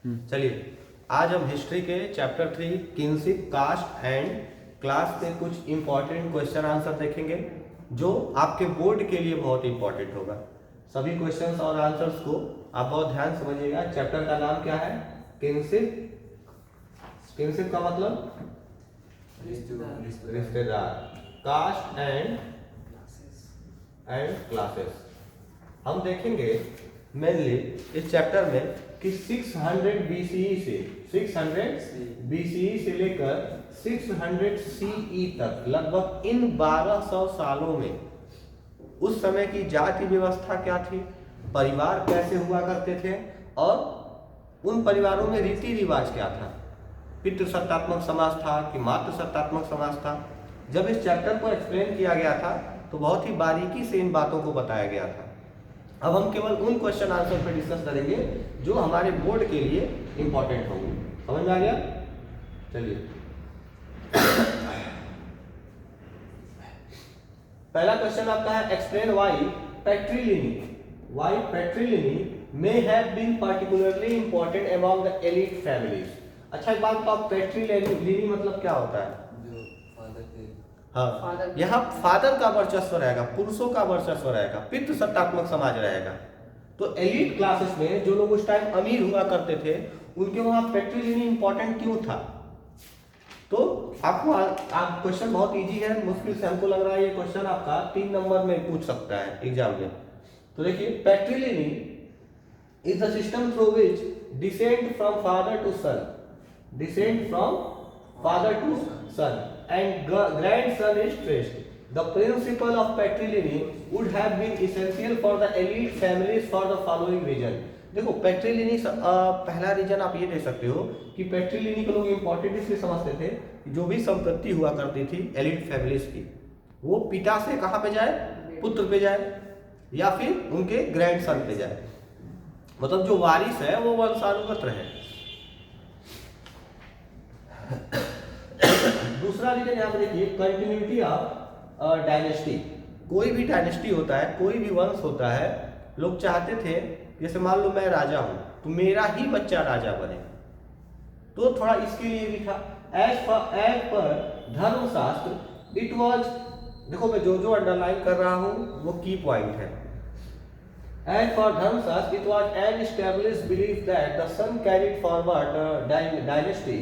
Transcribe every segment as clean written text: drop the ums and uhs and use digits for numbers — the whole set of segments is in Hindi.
चलिए, आज हम हिस्ट्री के chapter 3 kingship, caste and class के कुछ इंपॉर्टेंट क्वेश्चन आंसर देखेंगे जो आपके बोर्ड के लिए बहुत इंपॉर्टेंट होगा। सभी क्वेश्चंस और आंसर्स को आप बहुत ध्यान से समझिएगा। चैप्टर का नाम क्या है? किंगशिप। किंगशिप का मतलब रिश्तेदार। Caste and classes. हम देखेंगे मेनली इस चैप्टर में कि 600 BCE से लेकर 600 CE तक लगभग इन 1200 सालों में उस समय की जाति व्यवस्था क्या थी, परिवार कैसे हुआ करते थे और उन परिवारों में रीति रिवाज क्या था, पितृसत्तात्मक समाज था कि मातृसत्तात्मक समाज था। जब इस चैप्टर को एक्सप्लेन किया गया था तो बहुत ही बारीकी से इन बातों को बताया गया था। अब हम केवल उन क्वेश्चन आंसर पर डिस्कस करेंगे जो हमारे बोर्ड के लिए इंपॉर्टेंट होंगे। समझ में आ गया? चलिए, पहला क्वेश्चन आपका है, explain why patriliny may have been particularly important among the elite families. अच्छा, एक बात, तो आप पैट्रिलिनी मतलब क्या होता है? हाँ, यहाँ फादर का वर्चस्व रहेगा, पुरुषों का वर्चस्व रहेगा, पितृसत्तात्मक समाज रहेगा। तो एलीट क्लासेस में जो लोग उस टाइम अमीर हुआ करते थे उनके वहां पैट्रिलिनी इंपॉर्टेंट क्यों था? तो आपको आप क्वेश्चन बहुत इजी है, मुश्किल से हमको लग रहा है ये क्वेश्चन आपका 3 नंबर में पूछ सकता है एग्जाम में। तो देखिए, patriliny is the system through which descent from father to son and grandson is traced. The principle of patrilineal would have been essential for the elite families for the following reason. देखो, पैट्रिलिनी पहला रीजन आप ये दे सकते हो कि पैट्रिलिनी को लोग इंपॉर्टेंट इसलिए समझते थे कि जो भी संपत्ति हुआ करती थी एलिट फैमिलीज की, वो पिता से कहाँ पे जाए? पुत्र पे जाए या फिर उनके ग्रैंडसन पे जाए, मतलब जो वारिस है वो वंशानुगत रहे। दूसरा रीजन यहाँ पे देखिए, कंटिन्यूटी ऑफ डायनेस्टी। कोई भी डायनेस्टी होता है, कोई भी वंश होता है, लोग चाहते थे जैसे मान लो मैं राजा हूं तो मेरा ही बच्चा राजा बने, तो थोड़ा इसके लिए भी था। एज पर धर्मशास्त्र इट वाज, देखो मैं जो अंडरलाइन कर रहा हूं वो की पॉइंट है। As for Dharmashastra it was an established belief that the son carried forward dynasty.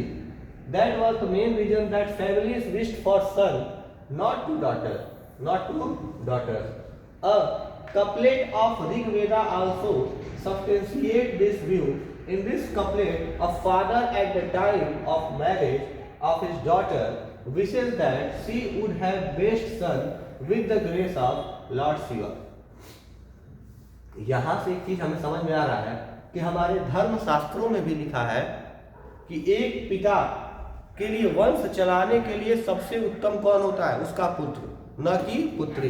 That was the main reason that families wished for son, not to daughters. A couplet of Rig Veda also substantiate this view. In this couplet, a father at the time of marriage of his daughter wishes that she would have best son with the grace of Lord Shiva. यहाँ से एक चीज हमें समझ में आ रहा है कि हमारे धर्म शास्त्रों में भी लिखा है कि एक पिता के लिए वंश चलाने के लिए सबसे उत्तम कौन होता है? उसका पुत्र, न कि पुत्री।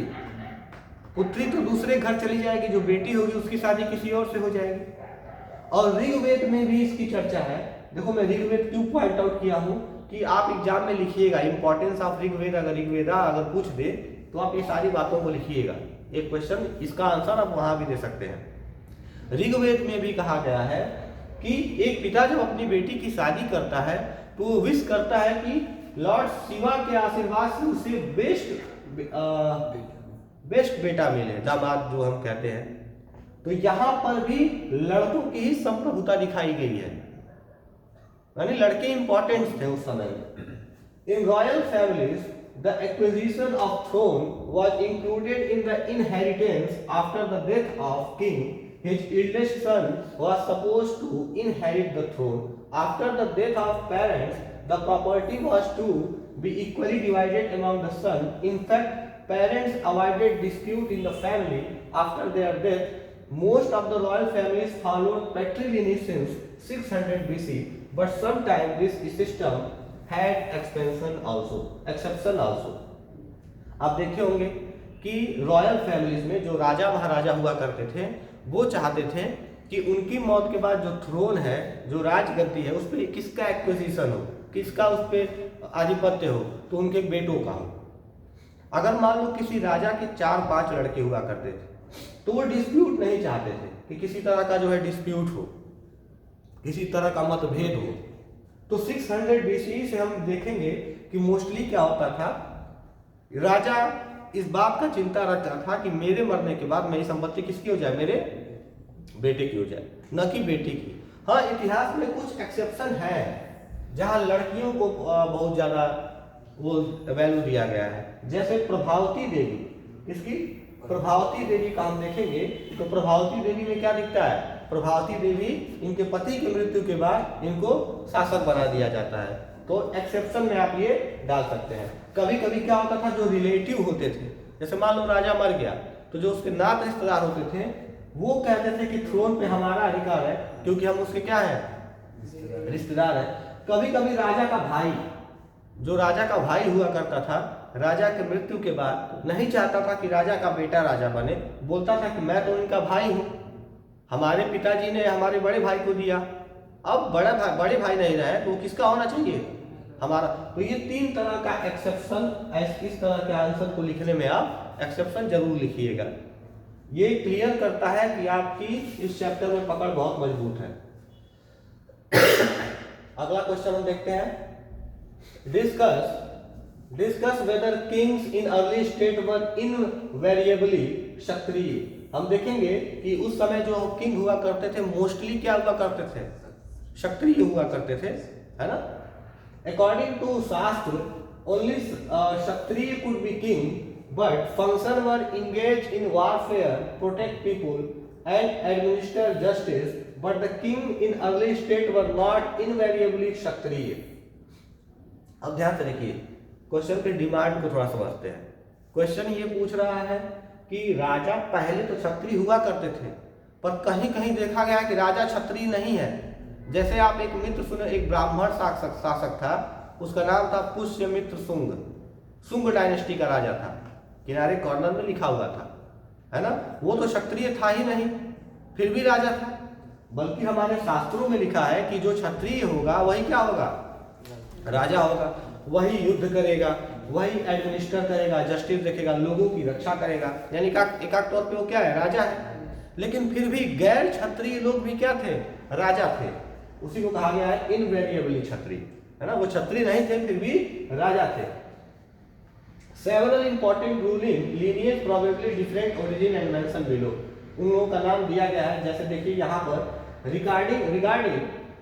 पुत्री तो दूसरे घर चली जाएगी, जो बेटी होगी उसकी शादी किसी और से हो जाएगी। और ऋग्वेद में भी इसकी चर्चा है। देखो, मैं ऋग्वेद क्यों पॉइंट आउट किया हूं कि आप एग्जाम में लिखिएगा इंपॉर्टेंस ऑफ ऋग्वेद। अगर ऋग्वेदा अगर पूछ दे तो आप ये सारी बातों को लिखिएगा। एक क्वेश्चन, इसका आंसर आप वहां भी दे सकते हैं। ऋग्वेद में भी कहा गया है कि एक पिता जब अपनी बेटी की शादी करता है तो वो विश करता है कि लॉर्ड शिवा के आशीर्वाद से उसे बेस्ट बेटा मिले, दामाद जो हम कहते हैं। तो यहां पर भी लड़कों की ही संप्रभुता दिखाई गई है, यानी लड़के इंपॉर्टेंट थे उस समय में। In royal families the acquisition of throne was included in the inheritance after the death of king. His eldest son was supposed to inherit the throne. After the death of parents, the property was to be equally divided among the sons. In fact, parents avoided dispute in the family after their death. Most of the royal families followed patrilineal since 600 BC, but sometimes this system had exception also. आप देखे होंगे कि रॉयल फैमिलीज में जो राजा महाराजा हुआ करते थे वो चाहते थे कि उनकी मौत के बाद जो थ्रोन है, जो राजगद्दी है, उस पर किसका एक्विजिशन हो, किसका उस पर आधिपत्य हो, तो उनके बेटों का हो। अगर मान लो किसी राजा के 4-5 लड़के हुआ करते थे तो वो डिस्प्यूट नहीं चाहते थे कि किसी तरह का जो है डिस्प्यूट हो, किसी तरह का मतभेद हो। तो 600 BCE से हम देखेंगे कि मोस्टली क्या होता था, राजा इस बात का चिंता रखता था कि मेरे मरने के बाद मेरी संपत्ति किसकी हो जाए, मेरे बेटे की हो जाए, न कि बेटी की। हाँ, इतिहास में कुछ एक्सेप्शन है जहां लड़कियों को बहुत ज्यादा वो वैल्यू दिया गया है, जैसे प्रभावती देवी। इसकी प्रभावती देवी का हम देखेंगे तो प्रभावती देवी में क्या दिखता है, प्रभावती देवी इनके पति की मृत्यु के बाद इनको शासक बना दिया जाता है। तो एक्सेप्शन में आप ये डाल सकते हैं। कभी कभी क्या होता था, जो रिलेटिव होते थे, जैसे मान लो राजा मर गया तो जो उसके नात रिश्तेदार होते थे वो कहते थे कि थ्रोन पे हमारा अधिकार है क्योंकि हम उसके क्या है, रिश्तेदार है। कभी कभी राजा का भाई, जो राजा का भाई हुआ करता था, राजा के मृत्यु के बाद नहीं चाहता था कि राजा का बेटा राजा बने, बोलता था कि मैं तो इनका भाई हूं, हमारे पिताजी ने हमारे बड़े भाई को दिया, अब बड़े भाई नहीं रहे तो किसका होना चाहिए, हमारा। तो ये 3 तरह का एक्सेप्शन, इस तरह के आंसर को लिखने में आप एक्सेप्शन जरूर लिखिएगा। ये क्लियर करता है कि आपकी इस चैप्टर में पकड़ बहुत मजबूत है। अगला क्वेश्चन हम देखते हैं, discuss whether kings in early state were invariably Kshatriya. हम देखेंगे कि उस समय जो किंग हुआ करते थे मोस्टली क्या हुआ करते थे, क्षत्रिय हुआ करते थे, है ना। अकॉर्डिंग टू शास्त्र only Kshatriya could be king, but function were engaged in warfare, protect people and administer justice, but the king in early state were not invariably क्षत्रिय। अब ध्यान से देखिए, क्वेश्चन के डिमांड को थोड़ा समझते हैं। क्वेश्चन ये पूछ रहा है कि राजा पहले तो क्षत्रिय हुआ करते थे, पर कहीं कहीं देखा गया कि राजा क्षत्रिय नहीं है। जैसे आप एक मित्र सुने, एक ब्राह्मण शासक था, उसका नाम था पुष्यमित्र शुंग, शुंग डायनेस्टी का राजा था, किनारे कॉर्नर में लिखा हुआ था, है ना। वो तो क्षत्रिय था ही नहीं, फिर भी राजा था। बल्कि हमारे शास्त्रों में लिखा है कि जो क्षत्रिय होगा वही क्या होगा, राजा होगा, वही युद्ध करेगा, वही एडमिनिस्टर करेगा, जस्टिस देखेगा, लोगों की रक्षा करेगा, यानी एकाक तौर पे वो क्या है, राजा है। लेकिन फिर भी गैर क्षत्रिय लोग भी क्या थे, राजा थे। उसी को कहा गया है इनवेरिएबली क्षत्रिय, है ना। वो क्षत्रिय नहीं थे फिर भी राजा थे। Several important ruling lineage probably different origin and mention below। उन लोगों का नाम दिया गया है, जैसे देखिए यहाँ पर regarding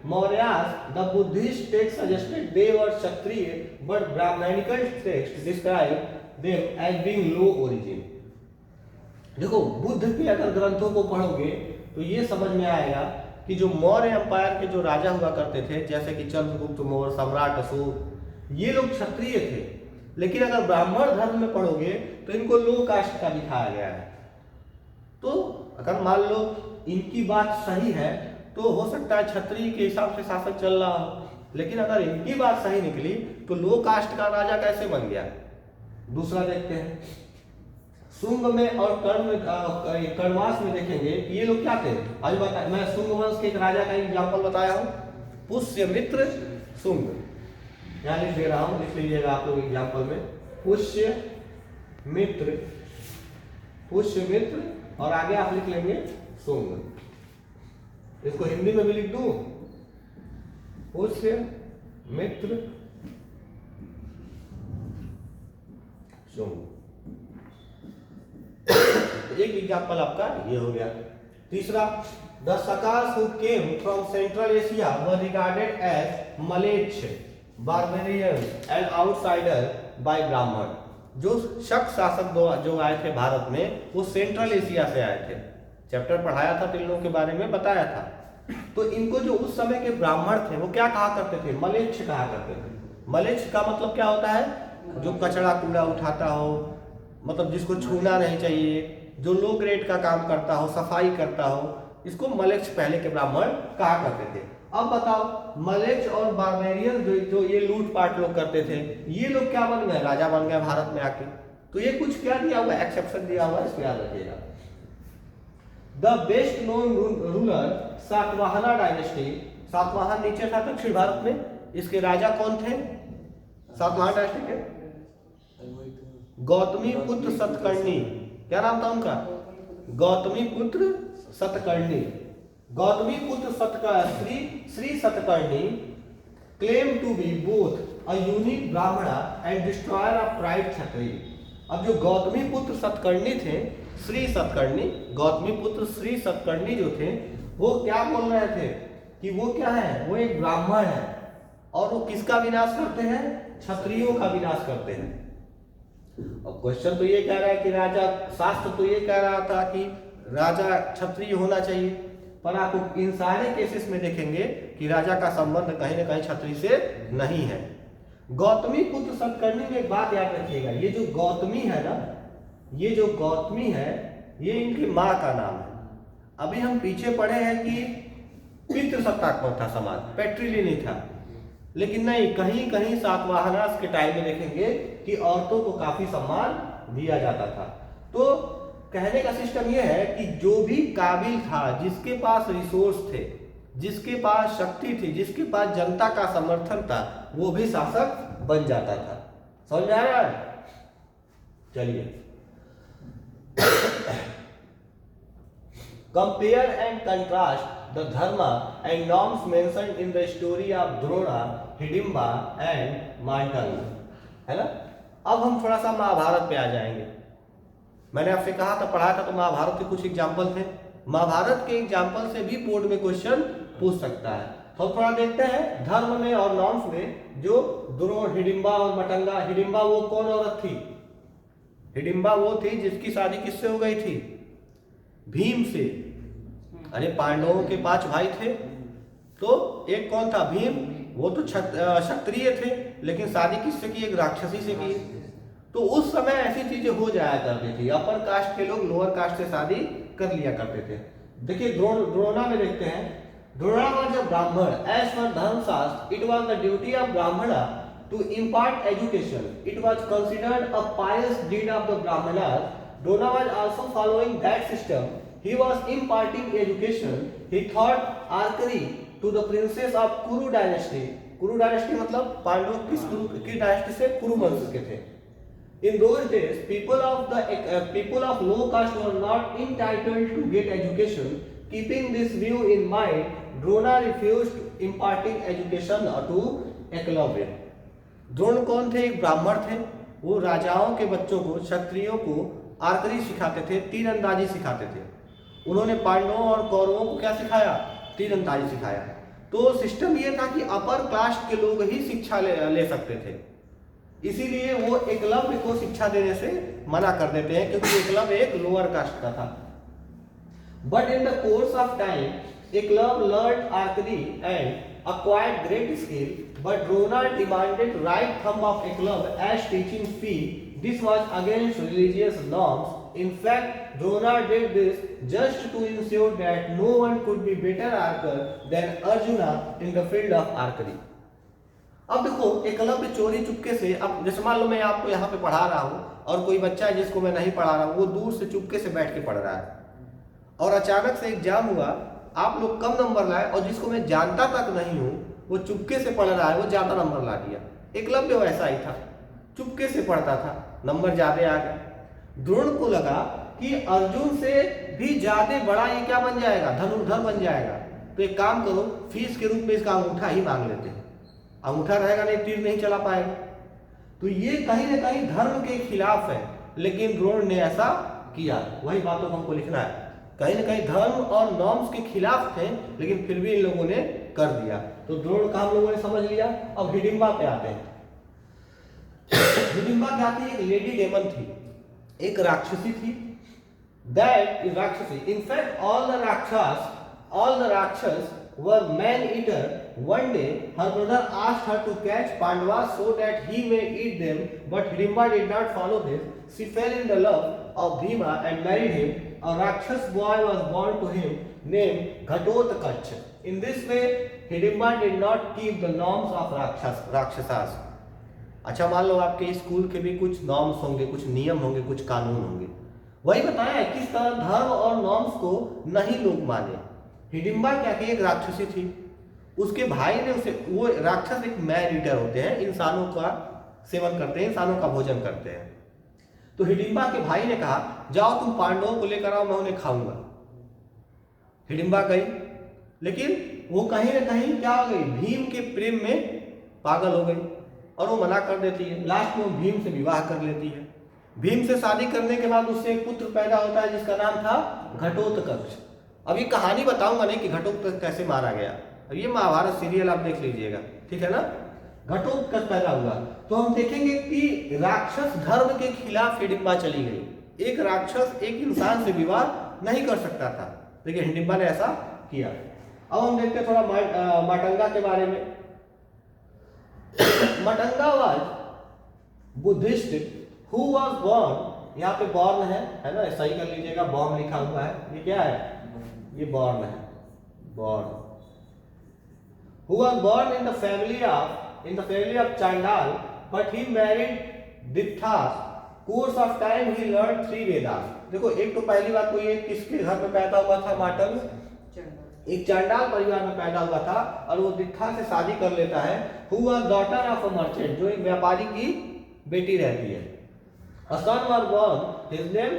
Mauryas, the Buddhist text suggested they were Kshatriya, but Brahmanical text describe them as being low origin। देखो, बुद्ध के अगर ग्रंथों को पढ़ोगे तो ये समझ में आएगा कि जो मौर्य एम्पायर के जो राजा हुआ करते थे, जैसे कि चंद्रगुप्त मौर्य, सम्राट अशोक, ये लोग क्षत्रिय थे। लेकिन अगर ब्राह्मण धर्म में पढ़ोगे तो इनको लो कास्ट का दिखाया गया है। तो अगर मान लो इनकी बात सही है तो हो सकता है क्षत्रिय के हिसाब से शासन चल रहा हो, लेकिन अगर इनकी बात सही निकली तो लो कास्ट का राजा कैसे बन गया। दूसरा देखते हैं, शुंग में और कर्णवास में देखेंगे कि ये लोग क्या थे। आज बताया, मैं शुंग वंश के एक राजा का एग्जाम्पल बताया हूँ, पुष्यमित्र शुंग, यहाँ लिख दे रहा हूं, लिख लीजिएगा आप लोग एग्जाम्पल में, पुष्यमित्र और आगे आप लिख लेंगे शुंग। इसको हिंदी में भी लिख दूं, पुष्यमित्र शुंग। एक एग्जाम्पल आपका ये हो गया। तीसरा, the Shakas who came from Central Asia were regarded as mleccha, barbarians and outsider by Brahmin. जो शक शासक जो आए थे भारत में, वो सेंट्रल एशिया से आए थे। चैप्टर पढ़ाया था, तीनों के बारे में बताया था। तो इनको जो उस समय के ब्राह्मण थे वो क्या कहा करते थे, मलेच्छ कहा करते थे। मलेच्छ का मतलब क्या होता है, जो कचरा कूड़ा उठाता हो, मतलब जिसको छूना नहीं चाहिए, जो लो ग्रेड का काम करता हो, सफाई करता हो, इसको मलेच्छ पहले के ब्राह्मण कहा करते थे। अब बताओ, मलेच्छ और बार्बेरियन जो ये लूटपाट लोग करते थे, ये लोग क्या बन गए, राजा बन गए भारत में आके। तो ये कुछ क्या दिया हुआ, एक्सेप्शन दिया हुआ, इसको याद रखिएगा। The best known ruler Satavahana dynasty, Satavahana नीचे था दक्षिण भारत में, इसके राजा कौन थे सातवाहन डायनेस्टी के, गौतमी पुत्र सतकर्णी। क्या नाम था उनका, गौतमी पुत्र Satakarni. Gautami putra Shri Satakarni claim to be both a unique Brahmana and destroyer of pride Kshatriya. अब जो गौतमी पुत्र सतकर्णी थे, श्री सतकर्णी, गौतमी पुत्र श्री सतकर्णी जो थे, वो क्या बोल रहे थे कि वो क्या है, वो एक ब्राह्मण है और वो किसका विनाश करते हैं, क्षत्रियों का विनाश करते हैं। अब क्वेश्चन तो ये कह रहा है कि राजा, शास्त्र तो ये कह रहा था कि राजा क्षत्रिय होना चाहिए, पर आप इन सारे केसेस में देखेंगे कि राजा का संबंध कहीं ना कहीं क्षत्रिय से नहीं है। गौतमी पुत्र सतकर्णी में एक बात याद रखिएगा, ये जो गौतमी है ना, ये जो गौतमी है, ये इनकी माँ का नाम है। अभी हम पीछे पढ़े हैं कि पितृसत्तात्मक था समाज, पैट्रिलिनी था, लेकिन नहीं, कहीं कहीं सातवाहनास के टाइम में देखेंगे कि औरतों को काफी सम्मान दिया जाता था। तो कहने का सिस्टम यह है कि जो भी काबिल था, जिसके पास रिसोर्स थे, जिसके पास शक्ति थी, जिसके पास जनता का समर्थन था, वो भी शासक बन जाता था। समझ में आ रहा है? चलिए, compare and contrast the Dharma and norms mentioned in the story of Drona, Hidimba and Mandal, है ना। अब हम थोड़ा सा महाभारत पे आ जाएंगे। मैंने आपसे कहा था, पढ़ाया था, तो महाभारत के कुछ एग्जाम्पल थे। महाभारत के एग्जाम्पल से भी बोर्ड में क्वेश्चन पूछ सकता है। तो थोड़ा देखते हैं धर्म में और नॉर्म्स में, जो द्रोण, हिडिंबा और मतंगा। हिडिंबा वो कौन औरत थी? हिडिंबा वो थी जिसकी शादी किससे हो गई थी? भीम से। अरे पांडवों के 5 भाई थे, तो एक कौन था? भीम। वो तो क्षत्रिय थे, लेकिन शादी किससे की? एक राक्षसी से की। तो उस समय ऐसी चीजें हो जाया करती थी, अपर कास्ट के लोग लोअर कास्ट से शादी कर लिया करते थे। देखिए द्रोणा में देखते हैं, Drona was a Brahman. As per धर्मशास्त्र, it was the duty of Brahmana to impart education. It was considered a pious deed of the Brahmanas. Drona was also following that system. He was imparting education. He taught archery to the princess of Kuru dynasty. Kuru dynasty मतलब पांडव की डायनेस्टी से कुरु वंश के थे। In those days, people of low caste were not entitled to get education. Keeping this view in mind, Drona refused imparting education to Eklavya. Drona कौन थे? एक ब्राह्मण थे। वो राजाओं के बच्चों को, क्षत्रियों को आर्चरी सिखाते थे, तीरंदाजी सिखाते थे। उन्होंने पांडवों और कौरवों को क्या सिखाया? तीरंदाजी सिखाया। तो सिस्टम ये था कि अपर कास्ट के लोग ही शिक्षा ले सकते थे, इसीलिए वो एकलव्य को शिक्षा देने से मना कर देते हैं, क्योंकि एकलव्य एक लोअर कास्ट का था। But in the course of time Eklavya learned archery and acquired great skill, but Drona demanded right thumb of Eklavya as teaching fee. This was against religious norms. In fact, Drona did this just to ensure that no one could be better archer than Arjuna in the field of archery. अब देखो, एकलव्य चोरी चुपके से, अब जैसे मान लो मैं आपको यहाँ पे पढ़ा रहा हूँ और कोई बच्चा है जिसको मैं नहीं पढ़ा रहा हूँ, वो दूर से चुपके से बैठ के पढ़ रहा है और अचानक से एग्जाम हुआ, आप लोग कम नंबर लाए और जिसको मैं जानता तक नहीं हूँ वो चुपके से पढ़ रहा है, वो ज्यादा नंबर ला दिया। एकलव्य वैसा ही था, चुपके से पढ़ता था, नंबर ज्यादा आ गया। द्रोण को लगा कि अर्जुन से भी ज्यादा बड़ा ये क्या बन जाएगा? धनुर्धर बन जाएगा। तो एक काम करो, फीस के रूप में इसका अंगूठा ही मांग लेते हैं। अंगूठा रहेगा नहीं, तीर नहीं चला पाएगा। तो ये कहीं ना कहीं धर्म के खिलाफ है, लेकिन द्रोण ने ऐसा किया। वही बातों को हमको लिखना है, कहीं ना कहीं धर्म और नॉर्म्स के खिलाफ थे, लेकिन फिर भी इन लोगों ने कर दिया। तो द्रोण का हम लोगों ने समझ लिया। अब हिडिंबा पे आते हैं। हिडिंबा क्या थी? एक लेडी डेमन थी, एक राक्षसी थी। दैट इज राक्षसी। इनफैक्ट ऑल द राक्षस were man eater. One day her brother asked her to catch Pandavas so that he may eat them, but Hidimba did not follow this. She fell in the love of Bhima and married him. A Rakshas boy was born to him named Ghatotkacha. In this way Hidimba did not keep the norms of Rakshasas. अच्छा, मान लो आपके स्कूल के भी कुछ नॉर्म्स होंगे, कुछ नियम होंगे, कुछ कानून होंगे। वही बताया किस तरह धर्म और नॉर्म्स को नहीं लोग माने। हिडिंबा क्या की? एक राक्षसी थी। उसके भाई ने उसे, वो राक्षस एक मैन ईटर होते हैं, इंसानों का सेवन करते हैं, इंसानों का भोजन करते हैं। तो हिडिंबा के भाई ने कहा, जाओ तुम पांडवों को लेकर आओ, मैं उन्हें खाऊंगा। हिडिंबा गई, लेकिन वो कहीं ना कहीं क्या हो गई, भीम के प्रेम में पागल हो गई और वो मना कर देती है। लास्ट में वो भीम से विवाह कर लेती है। भीम से शादी करने के बाद उससे एक पुत्र पैदा होता है जिसका नाम था घटोत्कच। अब ये कहानी बताऊंगा नहीं कि घटोत्कच कैसे मारा गया, अब ये महाभारत सीरियल आप देख लीजिएगा, ठीक है ना। घटोत्कच पैदा हुआ तो हम देखेंगे कि राक्षस धर्म के खिलाफ हिडिंबा चली गई। एक राक्षस एक इंसान से विवाह नहीं कर सकता था, लेकिन हिडिंबा ने ऐसा किया। अब हम देखते हैं थोड़ा माटंगा के बारे में। Matanga was Buddhist who was born, यहाँ पे बॉर्न है ना, सही कर लीजिएगा, बॉर्न लिखा हुआ है, ये क्या है, ये बॉर्न है, born. Who was born in the family of Chandal, but he married Dithas. Course of time he learned 3 Vedas. देखो एक तो पहली बात तो ये किसके घर में पैदा हुआ था, माटंग एक चांडाल परिवार में पैदा हुआ था और वो दित्था से शादी कर लेता है। Who was daughter of a merchant, जो एक व्यापारी की बेटी रहती है। A son was born, his name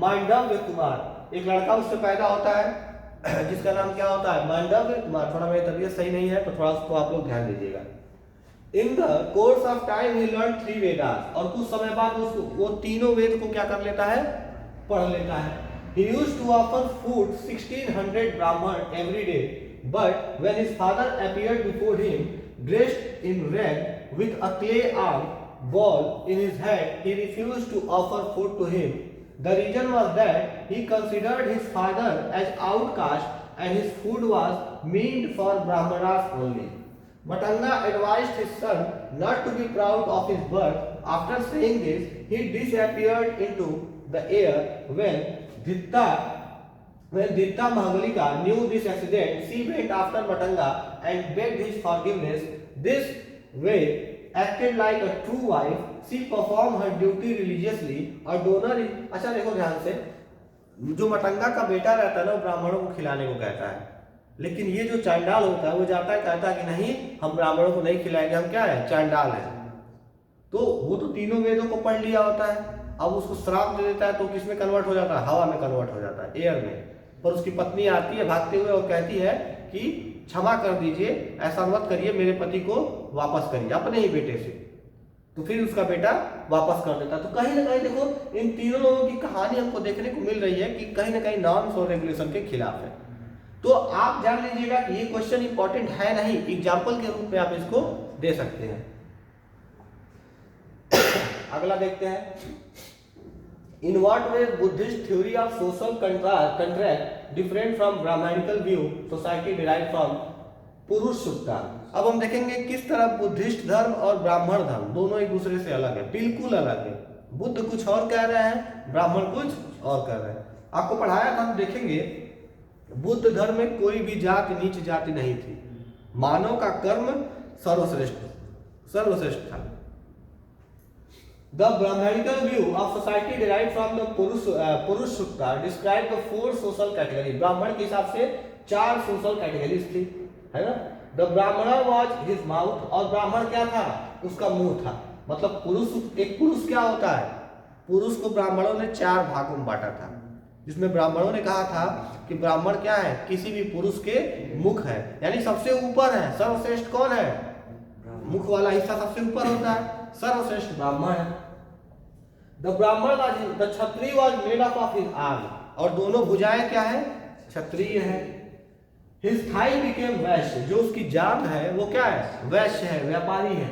Mandavya Kumar, एक लड़का उससे पैदा होता है जिसका नाम क्या होता है, मांडव्य कुमार। थोड़ा मेरी तबीयत सही नहीं है तो थोड़ा उसको आप लोग ध्यान दीजिएगा। In the course of time he learn 3 Vedas, और कुछ समय बाद उसको वो तीनों वेद को क्या कर लेता है, पढ़ लेता है। He used to offer food 1600 Brahman every day, but when his father appeared before him, dressed in red with a clay arm ball in his hand, he refused to offer food to him. The reason was that he considered his father as outcast and his food was meant for Brahmanas only. Matanga advised his son not to be proud of his birth. After saying this, he disappeared into the air. When Ditta Mahabalika knew this accident, she went after Matanga and begged his forgiveness. This way, acted like a true wife, she performed her duty religiously. और डोनर, अच्छा देखो ध्यान से, जो मतंगा का बेटा रहता है ना वो ब्राह्मणों को खिलाने को कहता है, लेकिन ये जो चांडाल होता है वो जाता है कहता है कि नहीं हम ब्राह्मणों को नहीं खिलाएंगे, हम क्या है, चांडाल है। तो वो तो तीनों वेदों को पढ़ लिया होता है, अब उसको श्राप दे देता है तो किसमें कन्वर्ट हो जाता है, हवा में कन्वर्ट हो जाता है, एयर में। पर उसकी पत्नी आती है भागते हुए और कहती है कि क्षमा कर दीजिए, ऐसा मत करिए, मेरे पति को वापस करिए अपने ही बेटे से। तो फिर उसका बेटा वापस कर देता। तो कहीं ना कहीं देखो इन तीनों लोगों की कहानी हमको देखने को मिल रही है कि कहीं ना कहीं नॉर्म्स और रेगुलेशन के खिलाफ है। तो आप जान लीजिएगा कि ये क्वेश्चन इंपॉर्टेंट है नहीं, एग्जाम्पल के रूप में आप इसको दे सकते हैं। अगला देखते हैं, In what way Buddhist theory of social contract different from Brahmanical view society derived from पुरुष सुक्ता। अब हम देखेंगे किस तरह बुद्धिस्ट धर्म और ब्राह्मण धर्म दोनों एक दूसरे से अलग है, बिल्कुल अलग है। बुद्ध कुछ और कह रहे हैं, ब्राह्मण कुछ और कह रहे हैं। आपको पढ़ाया था, हम देखेंगे बुद्ध धर्म में कोई भी जाति नीच जाति नहीं थी, मानव का कर्म सर्वश्रेष्ठ था। The Brahmanical view of society derived from the Purush Sukta describe the 4 social categories. ब्राह्मण के हिसाब से 4 social categories थी, है ना। The Brahmana was his mouth, और ब्राह्मण क्या था, उसका मुंह था। मतलब पुरुष, एक पुरुष क्या होता है, पुरुष को ब्राह्मणों ने 4 भागों में बांटा था, जिसमें ब्राह्मणों ने कहा था कि ब्राह्मण क्या है, किसी भी पुरुष के मुख है, यानी सबसे ऊपर है। सर्वश्रेष्ठ कौन है, मुख वाला हिस्सा सबसे ऊपर होता है, सर्वश्रेष्ठ ब्राह्मण है। The Brahman was, the Kshatriya was made up of his arm, और दोनों भुजाएं क्या है, क्षत्रिय है। His thigh became वैश्य, जो उसकी जांघ है वो क्या है, वैश्य है, व्यापारी है।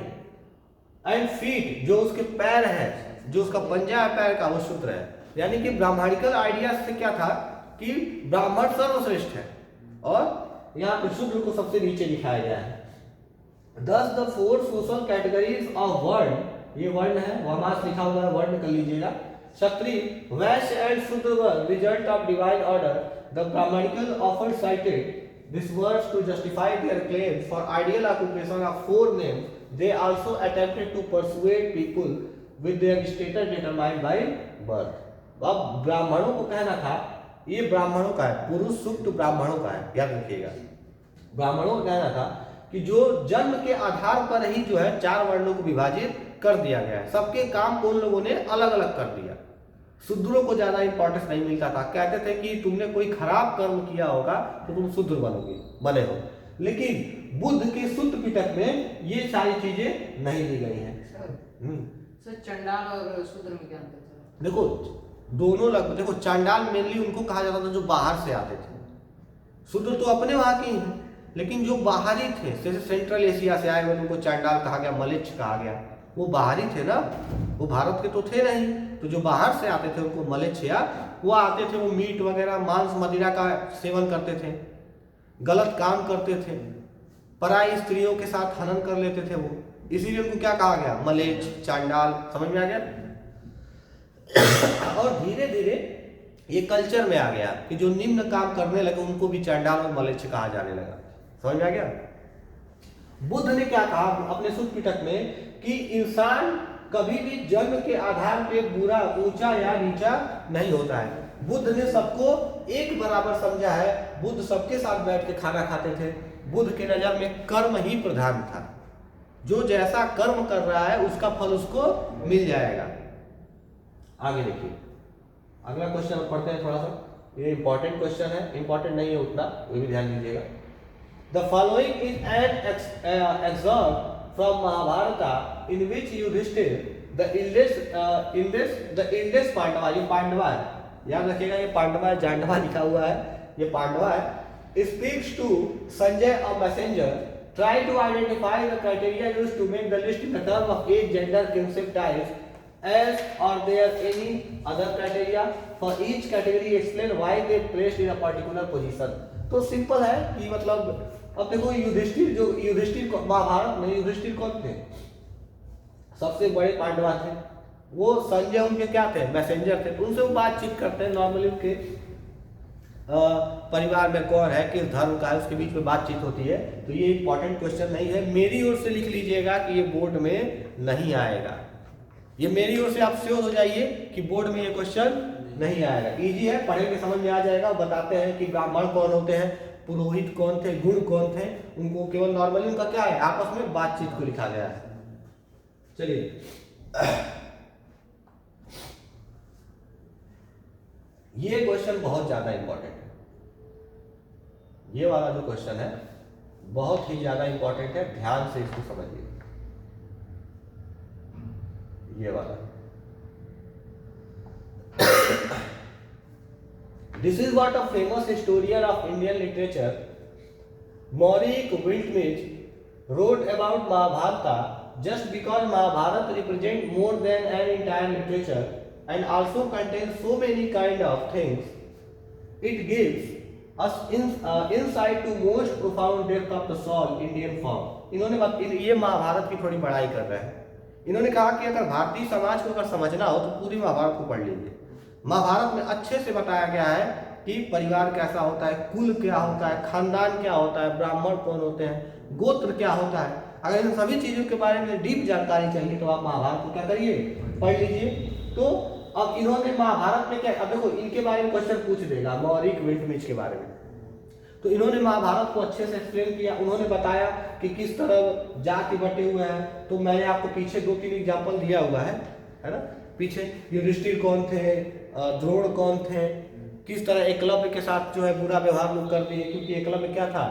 And feet, जो उसके पैर है, जो उसका पंजा है पैर का, वो शूद्र है। यानी कि ब्राह्मणिकल आइडिया से क्या था कि ब्राह्मण सर्वश्रेष्ठ है और यहाँ पे शूद्र को सबसे नीचे दिखाया गया है। Thus the 4 social categories of वर्ण, ये वर्ण है, वमास लिखा हुआ है, वर्ण कर लीजिएगा। क्षत्रिय, वैश्य एंड शूद्र were result of divine order. The Brahmanical authors cited these words to justify their claims for ideal occupation of 4 names. They also attempted to persuade people with their status determined by birth. अब ब्राह्मणों को कहना था, ये ब्राह्मणों का है, पुरुष सूक्त ब्राह्मणों का है, याद रखिएगा। ब्राह्मणों को कहना था कि जो जन्म के आधार पर ही जो है 4 वर्णों को विभाजित कर दिया गया है, सबके काम को उन लोगों ने अलग अलग कर दिया। शूद्रों को ज्यादा इंपॉर्टेंस नहीं मिलता था। कहते थे कि तुमने कोई खराब कर्म किया होगा तो तुम शूद्र बने हो। लेकिन बुद्ध के शुद्ध पिटक में ये सारी चीजें नहीं ली गई हैं। सर चंडाल और शूद्र में क्या अंतर है? देखो दोनों लगभग, देखो चांडाल मेनली उनको कहा जाता था जो बाहर से आते थे, शूद्र तो अपने वहां के ही हैं, लेकिन जो बाहरी थे जैसे सेंट्रल एशिया से आए हुए उनको चांडाल कहा गया, मलेच्छ कहा गया। वो बाहरी थे ना, वो भारत के तो थे नहीं, तो जो बाहर से आते थे उनको मलेच्छ या वो आते थे, वो मीट वगैरह मांस मदिरा का सेवन करते थे, गलत काम करते थे, पराई स्त्रियों के साथ हनन कर लेते थे वो, इसीलिए उनको क्या कहा गया, मलेच्छ, चांडाल। समझ में आ गया? और धीरे धीरे ये कल्चर में आ गया कि जो निम्न काम करने लगे उनको भी चांडाल और मलेच्छ कहा जाने लगा। समझ में आ गया? बुद्ध ने क्या कहा अपने शुद्ध पिटक में कि इंसान कभी भी जन्म के आधार पे बुरा, ऊंचा या नीचा नहीं होता है। बुद्ध ने सबको एक बराबर समझा है। बुद्ध सबके साथ बैठ के खाना खाते थे। बुद्ध के नजर में कर्म ही प्रधान था। जो जैसा कर्म कर रहा है उसका फल उसको मिल जाएगा। आगे देखिए, अगला क्वेश्चन पढ़ते हैं थोड़ा सा। ये इंपॉर्टेंट क्वेश्चन है, इंपॉर्टेंट नहीं है उतना, ये भी ध्यान दीजिएगा। The following is an excerpt from Mahabharata in which Yudhishthir, the eldest पांडवा, ये पांडवा है, याद रखिएगा, ये पांडवा है, जांडवा लिखा हुआ है, ये पांडवा है। Speaks to Sanjay, a messenger, try to identify the criteria used to make the list in the term of age, gender, kinship types, as are there any other criteria for each category, explain why they placed in a particular position। तो सिंपल है कि मतलब अब देखो युधिष्ठिर महाभारत में युधिष्ठिर कौन थे? सबसे बड़े पांडवा थे। वो संजय उनके क्या थे? मैसेंजर थे। उनसे वो बातचीत करते हैं नॉर्मली, उनके परिवार में कौन है, किस धर्म का है, उसके बीच में बातचीत होती है। तो ये इंपॉर्टेंट क्वेश्चन नहीं है, मेरी ओर से लिख लीजिएगा कि ये बोर्ड में नहीं आएगा। ये मेरी ओर से आप श्योर हो जाइए कि बोर्ड में ये क्वेश्चन नहीं आएगा। इजी है, पढ़े के समझ में आ जाएगा। बताते हैं कि ब्राह्मण कौन होते हैं, पुरोहित कौन थे, गुण कौन थे, उनको केवल नॉर्मली उनका क्या है, आपस में बातचीत को लिखा गया है। चलिए, ये क्वेश्चन बहुत ज्यादा इंपॉर्टेंट है। ये वाला जो क्वेश्चन है बहुत ही ज्यादा इंपॉर्टेंट है, ध्यान से इसको समझिए। ये वाला This is what a famous historian of Indian literature, Maurik Wiltmich, wrote about Mahabharata. Just because Mahabharata represents more than an entire literature and also contains so many kind of things, it gives us insight to most profound depth of the soul, Indian form। इन्होंने ये महाभारत की थोड़ी बड़ाई कर रहे हैं। इन्होंने कहा कि अगर भारतीय समाज को अगर समझना हो तो पूरी महाभारत को पढ़ लीजिए। महाभारत में अच्छे से बताया गया है कि परिवार कैसा होता है, कुल क्या होता है, खानदान क्या होता है, ब्राह्मण कौन होते हैं, गोत्र क्या होता है। अगर इन सभी चीजों के बारे में डीप जानकारी चाहिए तो आप महाभारत को क्या करिए, पढ़ लीजिए। तो अब इन्होंने महाभारत में क्या, अब देखो इनके बारे में क्वेश्चन पूछ देगा, मौरिक विल्टमिच के बारे में। तो इन्होंने महाभारत को अच्छे से एक्सप्लेन किया। उन्होंने बताया कि किस तरह जाति बटे हुए हैं। तो मैंने आपको पीछे 2-3 एग्जाम्पल दिया हुआ है ना। पीछे युधिष्ठिर कौन थे, द्रोण कौन थे, किस तरह एकलव्य के साथ जो है बुरा व्यवहार लोग कर दिए, क्योंकि एकलव्य क्या था,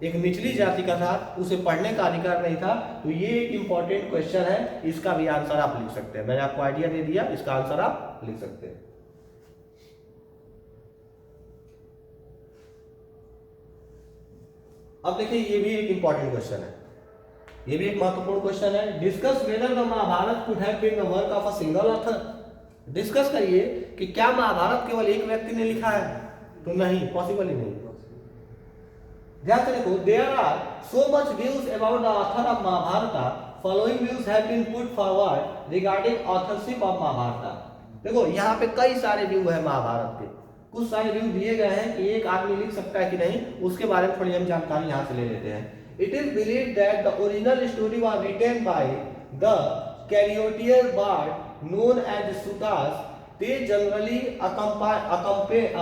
एक निचली जाति का था, उसे पढ़ने का अधिकार नहीं था। तो ये एक इंपॉर्टेंट क्वेश्चन है, इसका भी आंसर आप लिख सकते हैं। मैंने आपको आइडिया दे दिया, इसका आंसर आप लिख सकते हैं। अब देखिए, ये भी एक इंपॉर्टेंट क्वेश्चन है, ये भी एक महत्वपूर्ण क्वेश्चन है। Discuss whether the Mahabharata could have been the work of a single author. Discuss करिए कि क्या महाभारत केवल एक व्यक्ति ने लिखा है? तो नहीं, पॉसिबल ही नहीं। ध्यान से देखो, there are so much views about the author of Mahabharata, following views have been put forward regarding authorship of Mahabharata. देखो यहाँ पे कई सारे व्यू है महाभारत के, कुछ सारे व्यू दिए गए हैं कि एक आदमी लिख सकता है कि नहीं, उसके बारे में थोड़ी हम जानकारी यहाँ से ले लेते हैं। It is believed that the original story was written by the charioteer bard known as Sutas. They generally accompanied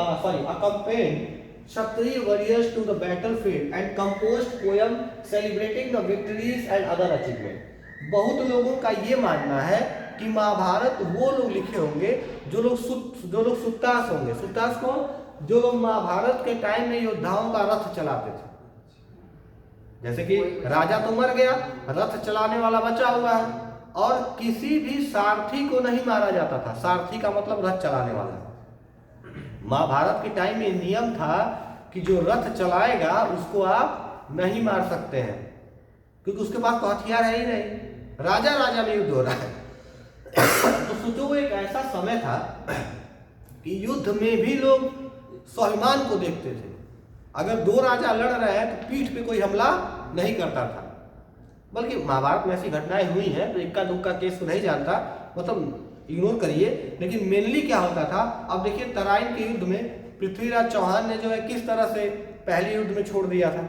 Kshatriya warriors to the battlefield and composed poems celebrating the victories and other achievements. बहुत लोगों का ये मानना है कि महाभारत वो लोग लिखे होंगे जो लोग सुत्तास होंगे। सुत्तास कौन? जो लोग महाभारत के टाइम में योद्धाओं का रथ चलाते थे। जैसे कि राजा तो मर गया, रथ चलाने वाला बचा हुआ है, और किसी भी सारथी को नहीं मारा जाता था। सारथी का मतलब रथ चलाने वाला। महाभारत के टाइम में नियम था कि जो रथ चलाएगा उसको आप नहीं मार सकते हैं, क्योंकि उसके पास तो हथियार है ही नहीं। राजा में युद्ध हो रहा है। तो सोचो वो एक ऐसा समय था कि युद्ध में भी लोग स्वाभिमान को देखते थे। अगर दो राजा लड़ रहे हैं तो पीठ पे कोई हमला नहीं करता था। बल्कि महाभारत में ऐसी घटनाएं हुई हैं, तो इक्का दुक्का केस को नहीं जानता, मतलब इग्नोर करिए। लेकिन मेनली क्या होता था, अब देखिए तराइन के युद्ध में पृथ्वीराज चौहान ने जो है किस तरह से पहले युद्ध में छोड़ दिया था।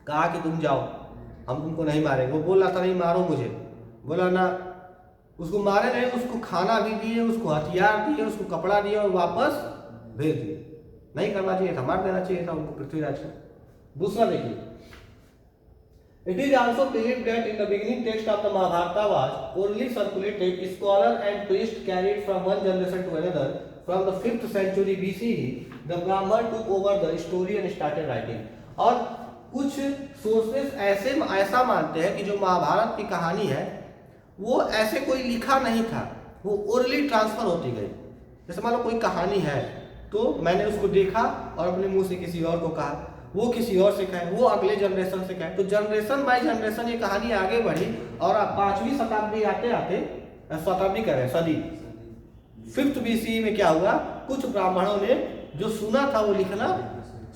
कहा कि तुम जाओ, हम तुमको नहीं मारेंगे। वो बोल रहा था नहीं मारो मुझे, बोला ना, उसको मारे नहीं, उसको खाना भी दिए, उसको हथियार दिए, उसको कपड़ा दिया और वापस भेज दिए। नहीं करना चाहिए था, मार देना चाहिए था उनको, पृथ्वीराज को। दूसरा देखिए, it is also believed that in the beginning text of the Mahabharata was orally circulated. Scholar and priest carried from one generation to another. From the 5th century BCE, the Brahman took over the story and started writing. और कुछ सोर्सेस ऐसा मानते हैं कि जो महाभारत की कहानी है वो ऐसे कोई लिखा नहीं था, वो ओरली ट्रांसफर होती गई। जैसे मान लो कोई कहानी है तो मैंने उसको देखा और अपने मुंह से किसी और को कहा, वो किसी और से कहे, वो अगले जनरेशन से कहे, तो जनरेशन बाय जनरेशन ये कहानी आगे बढ़ी। और 5वीं शताब्दी आते आते, शताब्दी कह रहे हैं, सदी 5th BCE में क्या हुआ, कुछ ब्राह्मणों ने जो सुना था वो लिखना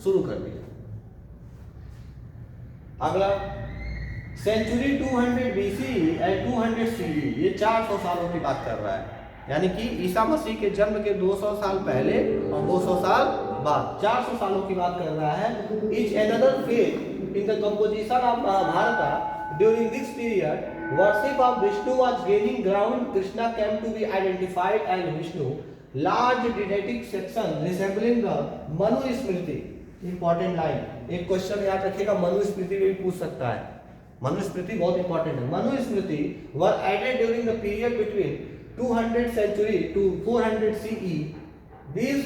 शुरू कर दिया। अगला सेंचुरी 200 BCE एंड 200 CE, ये 400 सालों की बात कर रहा है। यानी कि ईसा मसीह के जन्म के 200 साल पहले और 200 साल बाद, 400 सालों की बात कर रहा है। Each another phase in the composition of Mahabharata during this period, worship of Vishnu was gaining ground. Krishna came to be identified as Vishnu. Large didactic section resembling the Manu Smriti. Important line, एक क्वेश्चन याद रखिएगा, मनु स्मृति में भी पूछ सकता है। मनु स्मृति बहुत इंपॉर्टेंट है। मनु स्मृति were added during the period between 200 century to 400 CE. This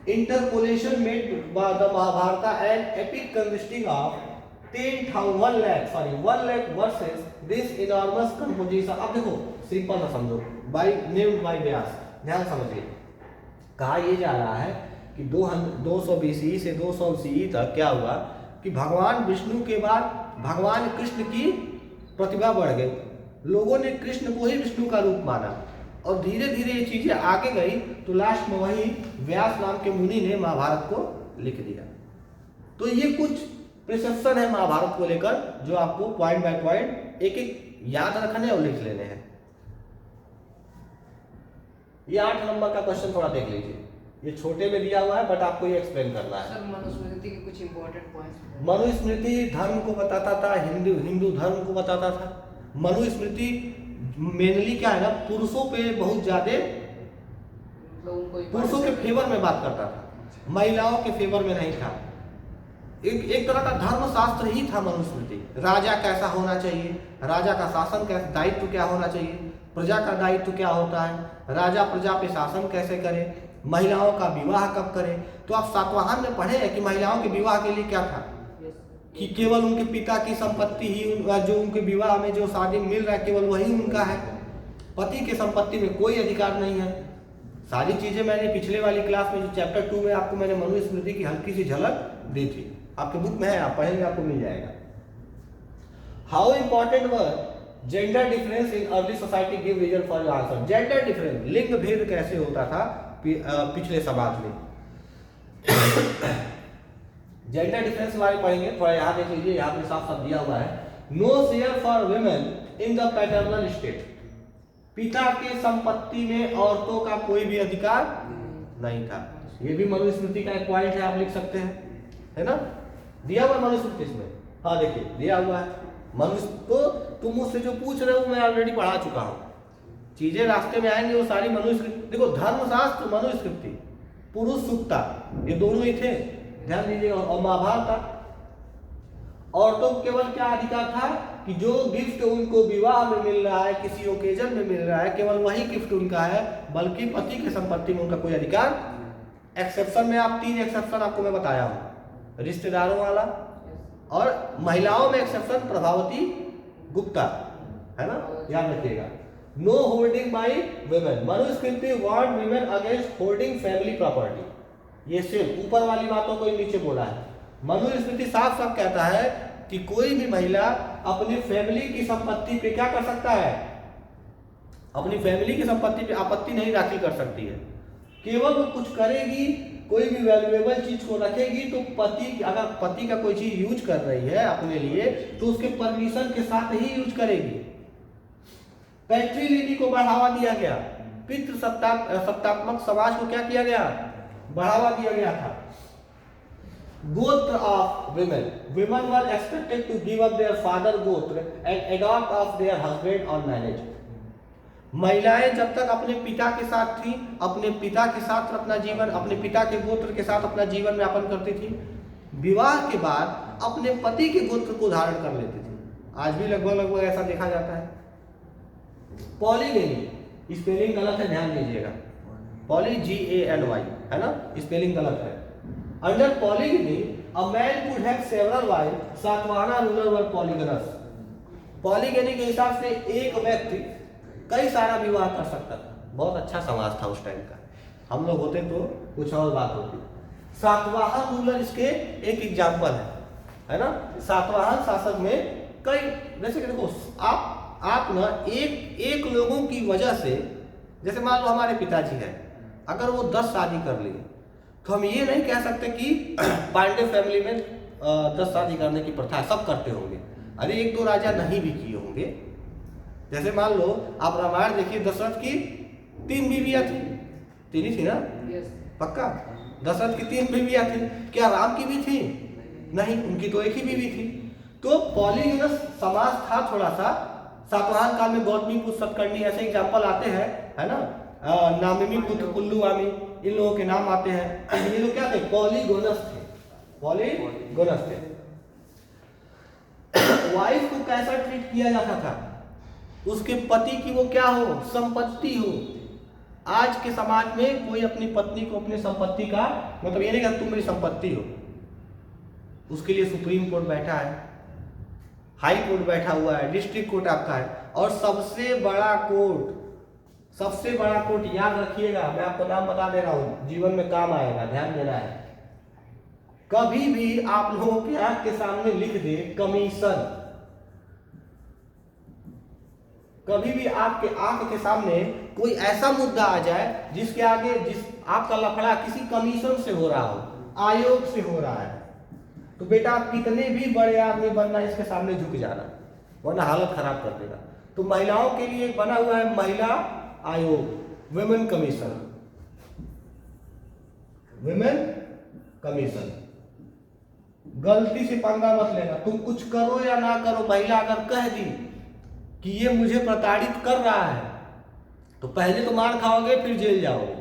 interpolation made the Mahabharata an epic consisting of 1 lakh verses. This enormous composition, अब देखो सिंपल ना समझो, named by व्यास, ध्यान समझिए। कहा यह जा रहा है कि 200 BCE से 200 CE तक क्या हुआ कि भगवान विष्णु के बाद भगवान कृष्ण की प्रतिभा बढ़ गई। लोगों ने कृष्ण को ही विष्णु का रूप माना और धीरे धीरे ये चीजें आगे गई, तो लास्ट में वही व्यास नाम के मुनि ने महाभारत को लिख दिया। तो ये कुछ प्रिसेप्शन है महाभारत को लेकर, जो आपको पॉइंट बाय पॉइंट एक एक याद रखने और लिख लेने हैं। ये 8 नंबर का क्वेश्चन थोड़ा देख लीजिए, ये छोटे में दिया हुआ है बट आपको ये एक्सप्लेन करना है। सर मनुस्मृति के कुछ इंपॉर्टेंट पॉइंट्स। मनुस्मृति धर्म को बताता था, हिंदू धर्म को बताता था। मनुस्मृति मेनली क्या है ना, पुरुषों पे बहुत ज्यादा, पुरुषों के फेवर में बात करता था, महिलाओं के फेवर में नहीं था। एक तरह का धर्म शास्त्र ही था मनुस्मृति। राजा कैसा होना चाहिए, राजा का शासन कैसा, दायित्व क्या होना चाहिए, प्रजा का दायित्व क्या होता है, राजा प्रजा पे शासन कैसे करे, महिलाओं का विवाह कब करे। तो आप सातवाहन में पढ़े हैं कि महिलाओं के विवाह के लिए क्या था, कि केवल उनके पिता की संपत्ति ही, जो उनके विवाह में जो शादी मिल रहा है केवल वही उनका है, पति के संपत्ति में कोई अधिकार नहीं है। सारी चीजें मैंने पिछले वाली क्लास में जो चैप्टर 2 में आपको मैंने मनुस्मृति की हल्की सी झलक दी थी, आपके बुक में है, आप पढ़ेंगे आपको मिल जाएगा। How important were gender difference in early society, give reason for your answer. Gender difference, लिंग भेद कैसे होता था पिछले समाज में। जेंडर डिफरेंस हमारे पढ़ेंगे, थोड़ा यहाँ देख लीजिए, यहाँ पे साफ साफ दिया हुआ है। No share for women in the paternal state, पिता के संपत्ति में औरतों का कोई भी अधिकार नहीं था। ये भी मनुस्मृति का एक पॉइंट है, आप लिख सकते हैं, है ना, दिया हुआ मनुस्मृति इसमें। हाँ देखिए दिया हुआ है मनुस्मृति, तो तुम मुझसे जो पूछ रहे हो मैं ऑलरेडी पढ़ा चुका हूँ, चीजें रास्ते में आएंगे वो सारी मनुस्मृति। देखो धर्मशास्त्र मनुस्मृति, पुरुष सूक्ता, ये दोनों ही थे, ध्यान दीजिएगा, और महाभारत था। औरतों को केवल क्या अधिकार था कि जो गिफ्ट उनको विवाह में मिल रहा है, किसी ओकेजन में मिल रहा है, केवल वही गिफ्ट उनका है, बल्कि पति की संपत्ति में उनका कोई अधिकार। एक्सेप्शन में आप 3 एक्सेप्शन आपको मैं बताया हूँ, रिश्तेदारों वाला, और महिलाओं में एक्सेप्शन प्रभावती गुप्ता, है ना, याद रखिएगा। No holding by women, Manusmriti warn women against holding family property. ये सिर्फ ऊपर वाली बातों को नीचे बोला है। मनुस्मृति साफ साफ कहता है कि कोई भी महिला अपनी फैमिली की संपत्ति पे क्या कर सकता है, अपनी फैमिली की संपत्ति पे आपत्ति नहीं दाखिल कर सकती है। केवल वो कुछ करेगी, कोई भी वैल्यूएबल चीज को रखेगी तो पति, अगर पति का कोई चीज यूज कर रही है अपने लिए तो उसके परमिशन के साथ ही यूज करेगी। पैट्रिलिटी को बढ़ावा दिया गया, पितृ सत्तात्मक समाज को क्या किया गया, बढ़ावा दिया गया था। Gotra of women, women were expected to give up their father gotra and adopt of their husband on marriage. महिलाएं जब तक अपने पिता के साथ थी, अपने पिता के साथ अपना जीवन, अपने पिता के गोत्र के साथ अपना जीवन यापन करती थी, विवाह के बाद अपने पति के गोत्र को धारण कर लेती थी। आज भी लगभग ऐसा देखा जाता है। पॉलीगेनी, स्पेलिंग गलत है, ध्यान दीजिएगा, पॉली GANY है ना, स्पेलिंग गलत है। Under polygyny a man could have several wife, Satavahana ruler were polygynous. Polygyny के हिसाब से एक व्यक्ति कई सारा विवाह कर सकता था। बहुत अच्छा समाज था उस टाइम का, हम लोग होते तो कुछ और बात होती। सातवाहन रूलर इसके एक एग्जाम्पल है ना। सातवाहन शासक में कई, जैसे कि देखो आप ना एक लोगों की वजह से, जैसे मान लो हमारे पिताजी हैं, अगर वो 10 शादी कर लिए तो हम ये नहीं कह सकते कि पांडे फैमिली में 10 शादी करने की प्रथा सब करते होंगे। अरे 1-2 राजा नहीं भी किए होंगे। जैसे मान लो आप रामायण देखिए, दशरथ की 3 बीवियां थी, 3 ही थी ना, पक्का। दशरथ की 3 बीवियां थी, क्या राम की भी थी? नहीं, उनकी तो एक ही बीवी थी। तो पॉलीगैमस समाज था थोड़ा सा। सातवाहन काल में गौतमीपुत्र, सतकर्णी ऐसे एग्जाम्पल आते हैं, है ना। नामिमी पुत्र पुल्लुवामी, इन लोगों के नाम आते हैं। ये लोग क्या थे, पॉलीगोनस थे, पॉलीगोनस थे। वाइफ को कैसा ट्रीट किया जाता था, उसके पति की वो क्या हो, संपत्ति हो। आज के समाज में कोई अपनी पत्नी को अपनी संपत्ति का मतलब ये नहीं कि तुम मेरी संपत्ति हो। उसके लिए सुप्रीम कोर्ट बैठा है, हाई कोर्ट बैठा हुआ है, डिस्ट्रिक्ट कोर्ट आपका है, और सबसे बड़ा कोर्ट याद रखिएगा, मैं आपको नाम बता दे रहा हूं, जीवन में काम आएगा, ध्यान देना है। कभी भी आप लोगों के आंख के सामने लिख दे कमीशन, कभी भी आपके आंख के सामने कोई ऐसा मुद्दा आ जाए जिसके आगे आपका लफड़ा किसी कमीशन से हो रहा हो, आयोग से हो रहा है, तो बेटा आप कितने भी बड़े आदमी बनना, इसके सामने झुक जाना, वरना हालत खराब कर देगा। तो महिलाओं के लिए बना हुआ है महिला आयोग, वुमेन कमीशन, वुमेन कमीशन। गलती से पंगा मत लेना, तुम कुछ करो या ना करो, महिला अगर कह दी कि ये मुझे प्रताड़ित कर रहा है तो पहले तो मार खाओगे, फिर जेल जाओगे।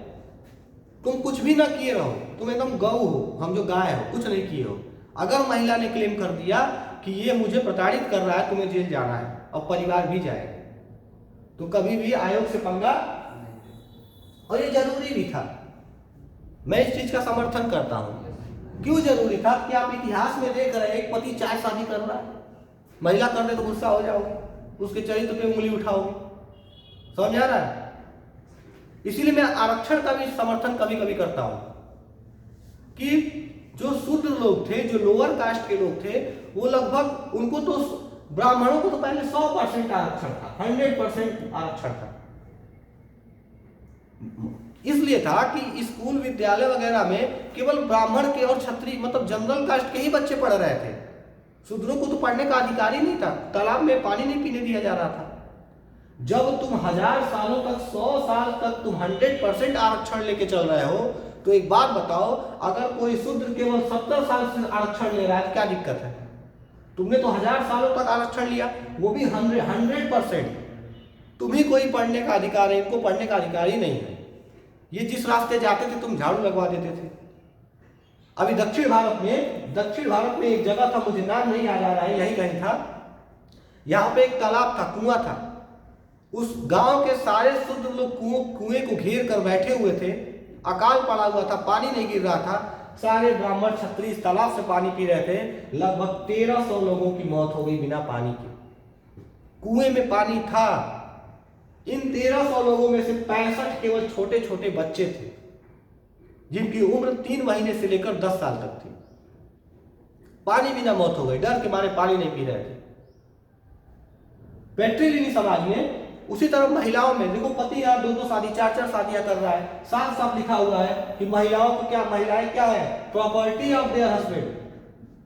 तुम कुछ भी ना किए रहो, तुम एकदम गौ हो, हम जो गाय हो, कुछ नहीं किए हो, अगर महिला ने क्लेम कर दिया कि ये मुझे प्रताड़ित कर रहा है, तुम्हें जेल जाना है और परिवार भी जाएगा। तो कभी भी आयोग से पंगा, और ये जरूरी भी था। मैं इस चीज का समर्थन करता हूं। क्यों जरूरी था कि आप इतिहास में देख रहे हैं एक पति 4 शादी कर रहा है, महिला कर दे तो गुस्सा हो जाओगे, उसके चरित्र पे उंगली उठाओगे, समझ आ रहा है। इसीलिए मैं आरक्षण का भी समर्थन कभी कभी करता हूं कि जो शूद्र लोग थे, जो लोअर कास्ट के लोग थे, वो लगभग उनको तो, ब्राह्मणों को तो पहले 100% आरक्षण था, 100% आरक्षण था। इसलिए था कि स्कूल विद्यालय वगैरह में केवल ब्राह्मण के और क्षत्रिय मतलब जनरल कास्ट के ही बच्चे पढ़ रहे थे, शूद्रों को तो पढ़ने का अधिकार ही नहीं था, तालाब में पानी नहीं पीने दिया जा रहा था। जब तुम 1000 सालों तक, 100 साल तक तुम 100% आरक्षण लेके चल रहे हो, तो एक बात बताओ, अगर कोई शूद्र केवल 70 साल से आरक्षण ले रहा है, क्या दिक्कत है? तुमने तो 1000 सालों तक आरक्षण लिया, वो भी 100%। तुम्ही कोई पढ़ने का अधिकार है, इनको पढ़ने का अधिकार ही नहीं है। ये जिस रास्ते जाते थे तुम झाड़ू लगवा देते थे, अभी दक्षिण भारत में एक जगह था, मुझे नाम नहीं याद आ रहा है, यही कहीं था। यहाँ पे एक तालाब था, कुआं था। उस गांव के सारे शुद्ध लोग कुएं को घेर कर बैठे हुए थे। अकाल पड़ा हुआ था, पानी नहीं गिर रहा था। सारे ब्राह्मण क्षत्रिय इस तालाब से पानी पी रहे थे। लगभग 1300 लोगों की मौत हो गई बिना पानी के। कुएं में पानी था। इन 1300 लोगों में से 65 केवल छोटे छोटे बच्चे थे, जिनकी उम्र 3 महीने से लेकर 10 साल तक थी। पानी बिना मौत हो गई, डर के मारे पानी नहीं पी रहे थे। पैट्रिलिनी समाज में उसी तरह महिलाओं में देखो, पति यार 2-2 शादी 4-4 शादियां कर रहा है। साफ साफ लिखा हुआ है कि महिलाओं को क्या, महिलाएं क्या है, प्रॉपर्टी ऑफ देयर हस्बैंड,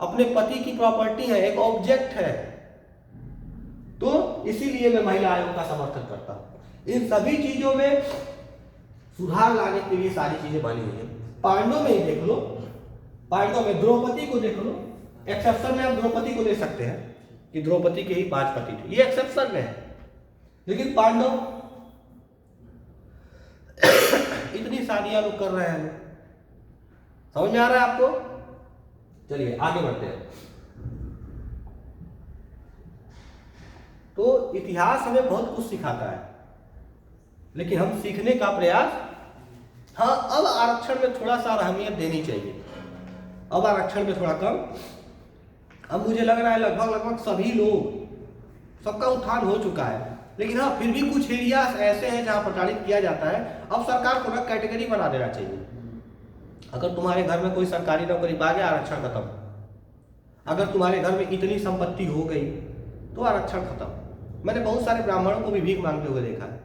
अपने पति की प्रॉपर्टी है, एक ऑब्जेक्ट है। तो इसीलिए मैं महिला आयोग का समर्थन करता हूं। इन सभी चीजों में सुधार लाने के लिए सारी चीजें बनी हुई है। पांडवों में ही देख लो, पांडवों में द्रौपदी को देख लो। एक्सेप्शन में आप द्रौपदी को ले सकते हैं कि द्रौपदी के ही 5 पति थे, ये एक्सेप्शन में है। लेकिन पांडव इतनी शादियां लोग कर रहे हैं, समझ में आ रहा है आपको? चलिए आगे बढ़ते हैं। तो इतिहास हमें बहुत कुछ सिखाता है, लेकिन हम सीखने का प्रयास, हाँ अब आरक्षण में थोड़ा सा अहमियत देनी चाहिए। अब आरक्षण में थोड़ा कम, अब मुझे लग रहा है लगभग सभी लोग, सबका उत्थान हो चुका है। लेकिन हाँ फिर भी कुछ एरियाज ऐसे हैं जहां प्रताड़ित किया जाता है। अब सरकार को ना कैटेगरी बना देना चाहिए। अगर तुम्हारे घर में कोई सरकारी नौकरी पा गया, आरक्षण खत्म। अगर तुम्हारे घर में इतनी संपत्ति हो गई तो आरक्षण खत्म। मैंने बहुत सारे ब्राह्मणों को भी भीख मांगते हुए देखा है,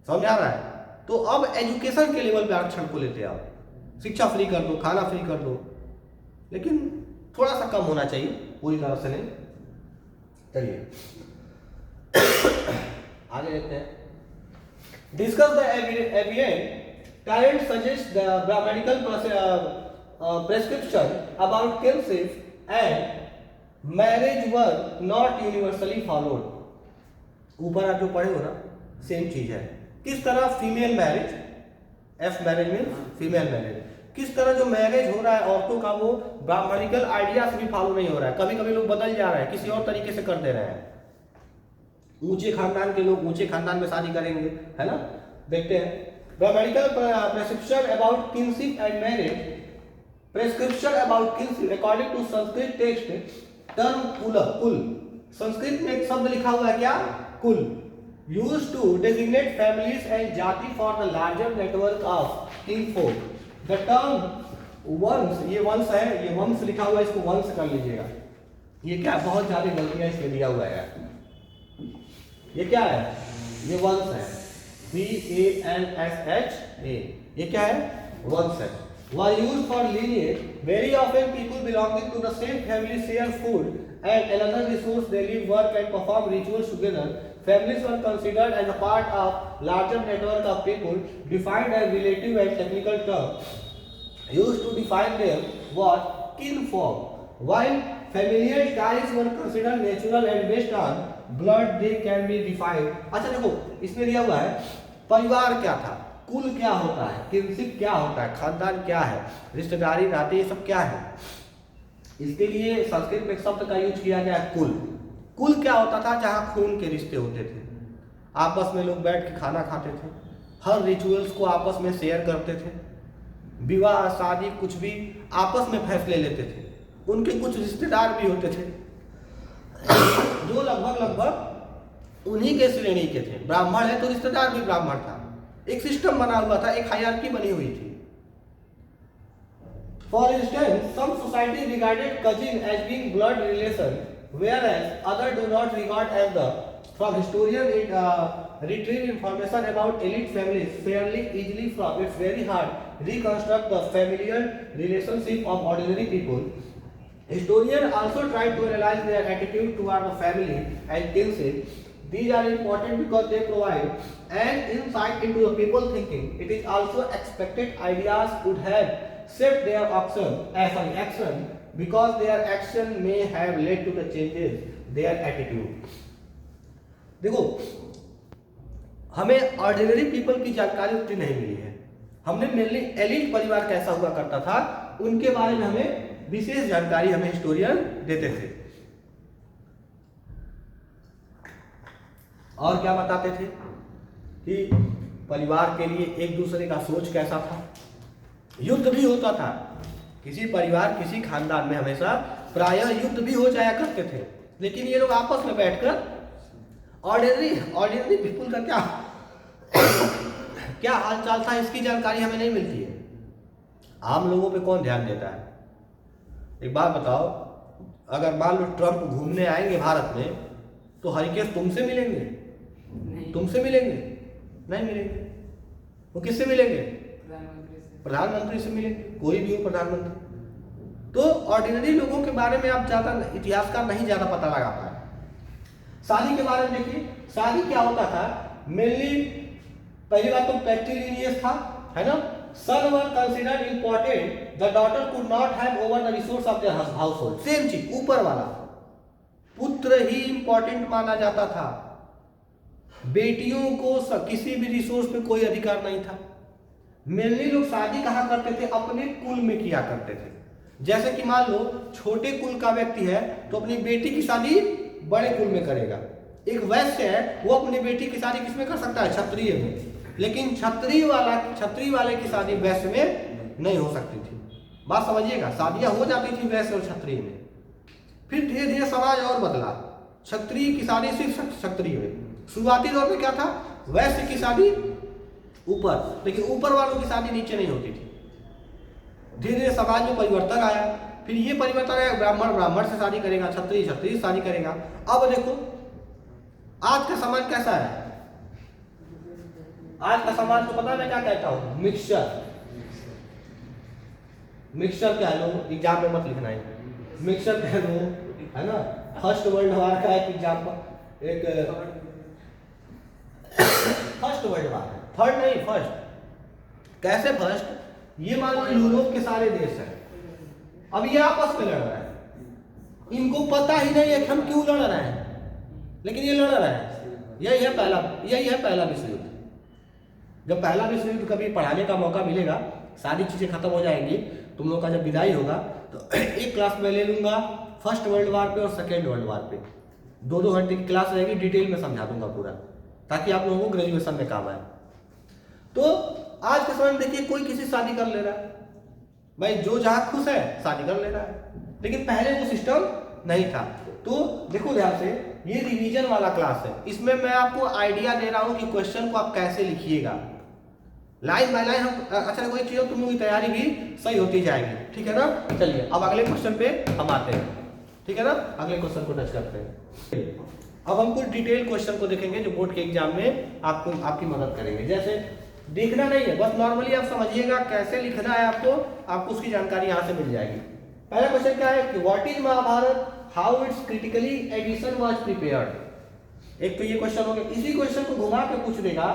समझ आ रहा है? तो अब एजुकेशन के लेवल पे आरक्षण को लेते आओ, शिक्षा फ्री कर दो, खाना फ्री कर दो, लेकिन थोड़ा सा कम होना चाहिए, पूरी तरह से नहीं। चलिए आगे देखते हैं। Discuss the evidence current suggests the medical prescription about kinship and marriage were not universally followed. ऊपर आप जो पढ़े हो ना, सेम चीज है। किस तरह female marriage, F marriage means female marriage, किस तरह जो मैरिज हो रहा है औरतों का, वो ब्राह्मणिकल आइडियाज भी फॉलो नहीं हो रहा है। कभी कभी लोग बदल जा रहे हैं, किसी और तरीके से कर दे रहे हैं। ऊंचे खानदान के लोग ऊंचे खानदान में शादी करेंगे, है ना? देखते हैं। Brahmanical prescription about kinship and marriage, prescription about kinship according to Sanskrit text term kul, Sanskrit में एक शब्द लिखा हुआ है क्या? Kul, used to designate families and jati for the larger network of kinfolk. The term vansha, ये वंश है, ये वंश लिखा हुआ है, इसको वंश कर लीजिएगा। ये क्या, बहुत ज्यादा गलतियां इसमें दिया हुआ है। ये क्या है? ये वंश है, VANSHA, ये क्या है? वंश है। Were used for lineage. Very often people belonging to the same family share food and another resource, they live, work and perform rituals together. Families were considered as a part of larger network of people, defined as relative and technical terms used to define them what kinfolk. While familial ties were considered natural and based on blood, they can be defined. अच्छा देखो, इसमें दिया हुआ है परिवार क्या था, कुल क्या होता है, किनशिप क्या होता है, खानदान क्या है, रिश्तेदारी, नाते, ये सब क्या है। इसके लिए संस्कृत में एक शब्द का यूज किया गया है, कुल। कुल क्या होता था? जहां खून के रिश्ते होते थे, आपस में लोग बैठ के खाना खाते थे, हर रिचुअल्स को आपस में शेयर करते थे, विवाह शादी कुछ भी आपस में फैसले लेते थे। उनके कुछ रिश्तेदार भी होते थे जो लगभग उन्हीं के श्रेणी के थे। ब्राह्मण है तो रिश्तेदार भी ब्राह्मण था। एक सिस्टम बना हुआ था, एक हायरार्की बनी हुई थी। For instance, some society regarded cousin as being blood relation, whereas others do not regard as the. From historian retrieve information about elite families fairly easily. From it's very hard reconstruct the familial relationship of ordinary people. Historians also try to analyze their attitude toward the family and kinship. These are important because they provide an insight into the people thinking. It is also expected ideas could have shaped their action because their action may have led to the changes their attitude. देखो, हमें ऑर्डिनरी पीपल की जानकारी उतनी नहीं मिली है। हमने मेनली एलिट परिवार कैसा हुआ करता था उनके बारे में हमें विशेष जानकारी हमें हिस्टोरियन देते थे। और क्या बताते थे कि परिवार के लिए एक दूसरे का सोच कैसा था। युद्ध भी होता था, किसी परिवार किसी खानदान में हमेशा प्रायः युद्ध भी हो जाया करते थे, लेकिन ये लोग आपस में बैठकर ऑर्डिनरी पीपुल का क्या हाल चाल था इसकी जानकारी हमें नहीं मिलती है। आम लोगों पे कौन ध्यान देता है। एक बात बताओ, अगर मान लो ट्रंप घूमने आएंगे भारत में तो हरिकेश तुमसे मिलेंगे? नहीं, तुमसे मिलेंगे? नहीं मिलेंगे। वो किससे मिलेंगे? प्रधानमंत्री से। प्रधानमंत्री से मिलेंगे, कोई भी हो प्रधानमंत्री। तो ऑर्डिनरी लोगों के बारे में आप ज्यादा इतिहासकार नहीं ज्यादा पता लगा पाए। शादी के बारे में देखिए, शादी क्या होता था, मेनली पहली बात तो पैट्रिलिनियस था, है ना। Son were considered important, the daughter could not have over the resource of their household. Same चीज ऊपर वाला, पुत्र ही इंपॉर्टेंट माना जाता था, बेटियों को किसी भी रिसोर्स पे कोई अधिकार नहीं था। मेनली लोग शादी कहाँ करते थे, अपने कुल में किया करते थे। जैसे कि मान लो छोटे कुल का व्यक्ति है तो अपनी बेटी की शादी बड़े कुल में करेगा। एक वैश्य है वो अपनी बेटी की शादी किसमें कर सकता है, क्षत्रिय में, लेकिन क्षत्रिय वाले की शादी वैश्य में नहीं हो सकती थी। बात समझिएगा, शादियां हो जाती थी वैश्य और क्षत्रिय में। फिर धीरे धीरे समाज और बदला, क्षत्रिय की शादी सिर्फ क्षत्रिय में। शुरुआती दौर में क्या था, वैश्य की शादी ऊपर, लेकिन ऊपर वालों की शादी नीचे नहीं होती थी। धीरे धीरे समाज में परिवर्तन आया, फिर ये परिवर्तन आया, ब्राह्मण से शादी करेगा, क्षत्रिय से शादी करेगा। अब देखो आज का समाज कैसा है, आज का समाज को पता है मैं क्या कहता हूं, मिक्सचर कह लो, एग्जाम में मत लिखना है, मिक्सचर कह लो, है ना। फर्स्ट वर्ल्ड वार का एक एग्जाम्पल, एक फर्स्ट वर्ल्ड वार, थर्ड नहीं फर्स्ट। कैसे फर्स्ट, ये मान लो यूरोप के सारे देश हैं, अब ये आपस में लड़ रहे हैं, इनको पता ही नहीं है कि हम क्यों लड़ रहे हैं, लेकिन ये लड़ रहे हैं। यही है पहला विश्व युद्ध। जब पहला विश्व युद्ध कभी पढ़ाने का मौका मिलेगा, सारी चीजें खत्म हो जाएंगी, तुम लोग का जब विदाई होगा तो एक क्लास में ले लूंगा फर्स्ट वर्ल्ड वार पे और सेकेंड वर्ल्ड वार पे, 2-2 घंटे की क्लास रहेगी, डिटेल में समझा दूंगा पूरा, ताकि आप लोगों को ग्रेजुएशन में काम आए। तो आज के समय में देखिए कोई किसी शादी कर ले रहा है, भाई जो जहां खुश है शादी कर ले रहा है, लेकिन पहले वो सिस्टम नहीं था। तो देखो ध्यान से, ये रिवीजन वाला क्लास है, इसमें मैं आपको आइडिया दे रहा हूं कि क्वेश्चन को आप कैसे लिखिएगा, लाइन बाय लाइन। हम अच्छा कोई चीज तुम लोगों की तैयारी भी सही होती जाएगी, ठीक है ना। चलिए अब अगले क्वेश्चन पे हम आते हैं, ठीक है ना, अगले क्वेश्चन को टच करते हैं। अब हम कुछ डिटेल क्वेश्चन को देखेंगे जो बोर्ड के एग्जाम में आपको आपकी मदद करेंगे। जैसे देखना नहीं है, बस नॉर्मली आप समझिएगा कैसे लिखना है, आपको उसकी जानकारी यहाँ से मिल जाएगी। पहला क्वेश्चन क्या है कि what is Mahabharata, how it's critically edition was prepared. एक तो ये क्वेश्चन हो गया। इसी क्वेश्चन को घुमा के पूछ देगा,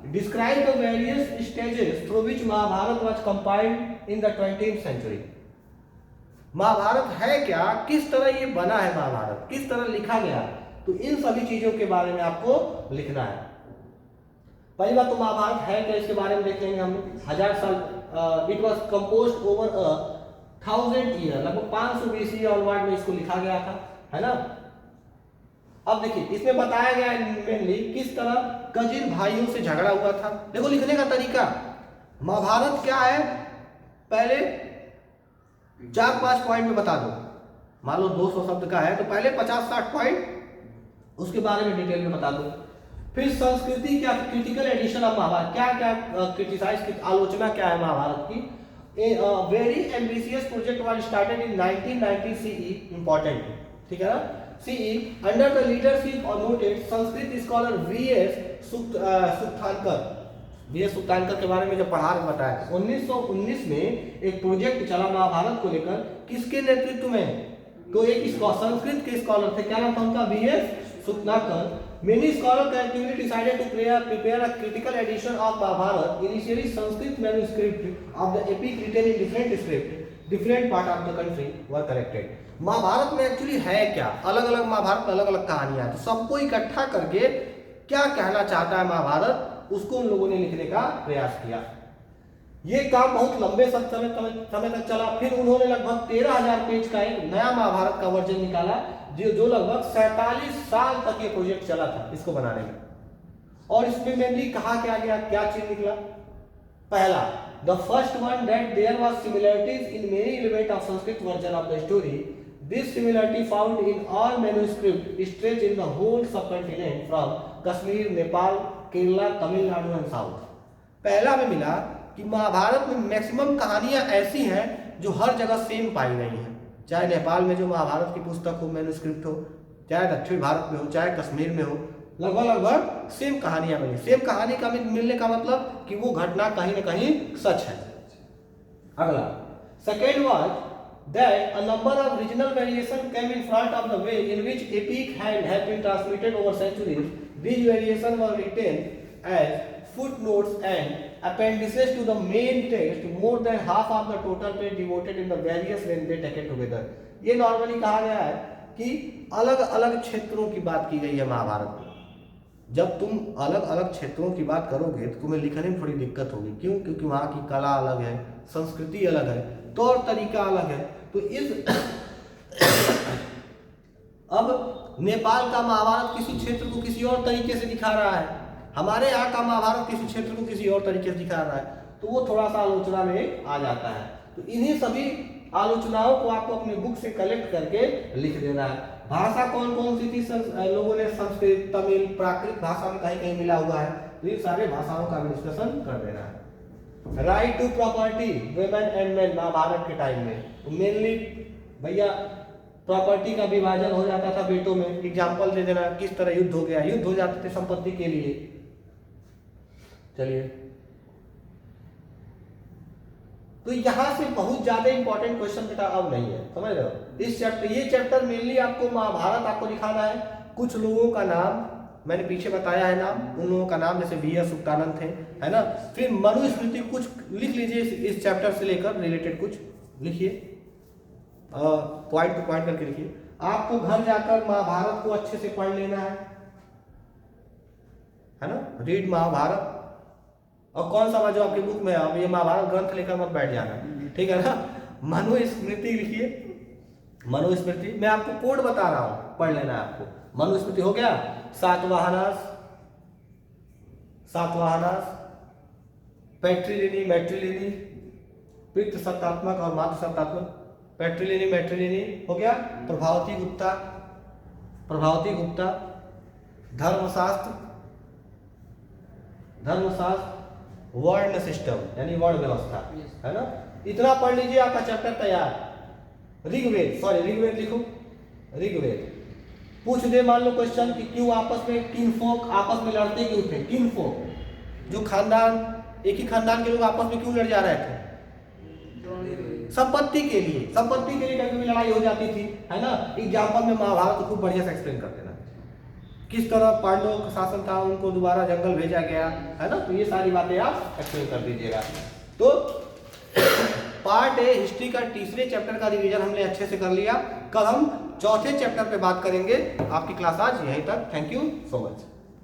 describe the various stages through which Mahabharata was compiled in the 20th century. Mahabharata है क्या, किस तरह ये बना है महाभारत, किस तरह लिखा गया, तो इन सभी चीजों के बारे में आपको लिखना है। पहली बात तो महाभारत है क्या, इसके बारे में देख लेंगे हम। 1000 साल, it was composed over 1000 year, लगभग 500 BC ऑनवर्ड में इसको लिखा गया था, है ना। अब देखिए इसमें बताया गया है मेनली किस तरह कजिन भाइयों से झगड़ा हुआ था। देखो लिखने का तरीका, महाभारत क्या है पहले 4-5 पॉइंट में बता दो। मान लो 200 शब्द का है तो पहले 50-60 पॉइंट उसके बारे में डिटेल में बता दो। फिर संस्कृति क्या, क्रिटिकल एडिशन ऑफ महाभारत, क्या क्या क्रिटिसाइज की आलोचना क्या है महाभारत की। Very ambitious project was started in 1990 CE, important, ठीक है ना। CE अंडर द लीडरशिप और नोटेड संस्कृत स्कॉलर VS सुक्तानकर के बारे में जब पढ़ा बताया 1919 में एक प्रोजेक्ट चला महाभारत को लेकर, किसके नेतृत्व में, तो एक संस्कृत के स्कॉलर थे, क्या नाम था उनका, VS सुक्तानकर। Many scholars collectively decided to prepare a critical edition of Mahabharata. Initially, Sanskrit manuscript of the epic written in different script, different part of the country were corrected. Mahabharat में एक्चुअली है क्या, अलग अलग महाभारत में अलग अलग कहानियां हैं, तो सबको इकट्ठा करके क्या कहना चाहता है महाभारत, उसको उन लोगों ने लिखने का प्रयास किया। ये काम बहुत लंबे समय तक चला। फिर उन्होंने लगभग 13,000 पेज का एक नया महाभारत का वर्जन निकाला, जो लगभग 47 साल तक ये प्रोजेक्ट चला था इसको बनाने में। और इसमें मेनली कहा क्या गया, क्या चीज निकला? पहला, the first one that there was similarities in many element of Sanskrit version of the story. This similarity found in all manuscript stretch in the whole subcontinent from Kashmir, Nepal, Kerala, Tamil Nadu and south. पहला में मिला कि महाभारत में मैक्सिमम कहानियां ऐसी हैं जो हर जगह सेम पाई गई हैं, चाहे नेपाल में जो महाभारत की पुस्तक हो, मैन्युस्क्रिप्ट हो, चाहे दक्षिण भारत में हो, चाहे कश्मीर में हो, लगभग सेम कहानियां मिली। सेम कहानी का मिलने का मतलब कि वो घटना कहीं ना कहीं सच है। अगला, second was that a number of regional variation came in front of the way in which epic had been transmitted over centuries. These variations were written as footnotes and appendices to the main text. More than half of the total page devoted in the various when they taken together. ये नॉर्मली कहा गया है कि अलग अलग क्षेत्रों की बात की गई है महाभारत में। जब तुम अलग अलग क्षेत्रों की बात करोगे तो तुम्हें लिखने में थोड़ी दिक्कत होगी। क्यों? क्योंकि वहाँ की कला अलग है, संस्कृति अलग है, तौर तरीका अलग है। तो इस अब नेपाल का महाभारत किसी क्षेत्र को किसी और तरीके से दिखा रहा है, हमारे यहाँ का महाभारत किसी क्षेत्र को किसी और तरीके से दिखा रहा है, तो वो थोड़ा सा आलोचना में आ जाता है। तो इन्हीं सभी आलोचनाओं को आपको अपने बुक से कलेक्ट करके लिख देना है। भाषा कौन कौन सी थी? लोगों ने संस्कृत, तमिल, प्राकृत भाषा में कहीं कहीं मिला हुआ है, तो इन सारे भाषाओं का भी डिस्कशन कर देना है। Right to property, women and men, Mahabharata के टाइम में तो मेनली भैया प्रॉपर्टी का विभाजन हो जाता था बेटों में। एग्जाम्पल दे देना, किस तरह युद्ध हो गया, युद्ध हो जाते थे संपत्ति के लिए। चलिए, तो यहां से बहुत ज्यादा इंपॉर्टेंट क्वेश्चन बेटा अब नहीं है, समझ रहे हो? इस चैप्टर, ये चैप्टर मेनली आपको महाभारत आपको दिखाना है। कुछ लोगों का नाम मैंने पीछे बताया है, नाम उन लोगों का नाम जैसे वी एस सुक्तानंद थे, है ना। फिर मनुस्मृति कुछ लिख लीजिए, इस चैप्टर से लेकर रिलेटेड कुछ लिखिए, पॉइंट टू पॉइंट करके लिखिए। आपको घर जाकर महाभारत को अच्छे से पढ़ लेना है ना। रीड महाभारत। और कौन सा जो आपकी बुक में अब ये महाभारत ग्रंथ लेकर मत बैठ जाना, ठीक है ना। मनुस्मृति लिखिए, मनुस्मृति मैं आपको कोड बता रहा हूं, पढ़ लेना है आपको। मनुस्मृति हो गया। सातवाहनास, पैट्रिलिनी, मैट्रिलिनी, पितृ सत्तात्मक और मातृ सत्तात्मक, पैट्रिलिनी मैट्रिलिनी हो गया। प्रभावती गुप्ता, धर्मशास्त्र, वर्ण सिस्टम यानी वर्ण व्यवस्था, है ना। इतना पढ़ लीजिए, आपका चैप्टर तैयार। ऋग्वेद लिखो। ऋग्वेद पूछ दे मान लो क्वेश्चन कि क्यों आपस में किनफोक आपस में लड़ते क्यों थे? किनफोक जो खानदान, एक ही खानदान के लोग आपस में क्यों लड़ जा रहे थे? संपत्ति के लिए कभी लड़ाई हो जाती थी, है ना। एग्जाम्पल में महाभारत को खूब बढ़िया से एक्सप्लेन कर देना, किस तरह पांडवों का शासन था, उनको दोबारा जंगल भेजा गया, है ना। तो ये सारी बातें आप एक्सप्लेन कर दीजिएगा। तो पार्ट ए हिस्ट्री का तीसरे चैप्टर का रिवीजन हमने अच्छे से कर लिया। कल हम चौथे चैप्टर पे बात करेंगे। आपकी क्लास आज यहीं तक। Thank you so much.